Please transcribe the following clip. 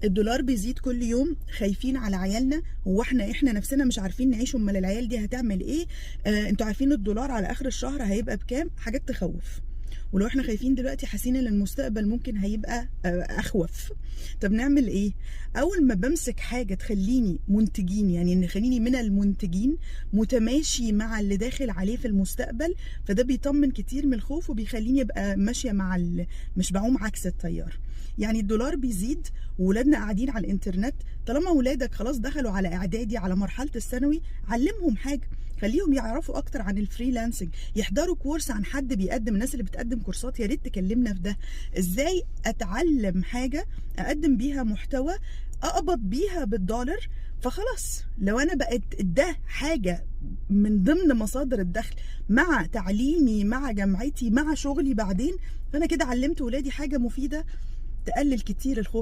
الدولار بيزيد كل يوم، خايفين على عيالنا. هو احنا نفسنا مش عارفين نعيش، امال العيال دي هتعمل ايه؟ انتوا عارفين الدولار على اخر الشهر هيبقى بكام؟ حاجات تخوف. ولو احنا خايفين دلوقتي، حاسين ان المستقبل ممكن هيبقى اخوف. طب نعمل ايه؟ اول ما بمسك حاجه تخليني منتجين، يعني ان خليني من المنتجين متماشي مع اللي داخل عليه في المستقبل، فده بيطمن كتير من الخوف وبيخليني ابقى ماشيه مع مش بعوم عكس التيار. يعني الدولار بيزيد وولادنا قاعدين على الانترنت، طالما ولادك خلاص دخلوا على اعدادي، على مرحله الثانوي، علمهم حاجه، خليهم يعرفوا اكتر عن الفريلانسنج، يحضروا كورس عن حد بيقدم، الناس اللي بتقدم كورسات يا ريت تكلمنا في ده، ازاي اتعلم حاجه اقدم بيها محتوى اقبض بيها بالدولار. فخلاص لو انا بقت ده حاجه من ضمن مصادر الدخل مع تعليمي مع جامعتي مع شغلي بعدين، فانا كده علمت ولادي حاجه مفيده تقلل كتير الخوف.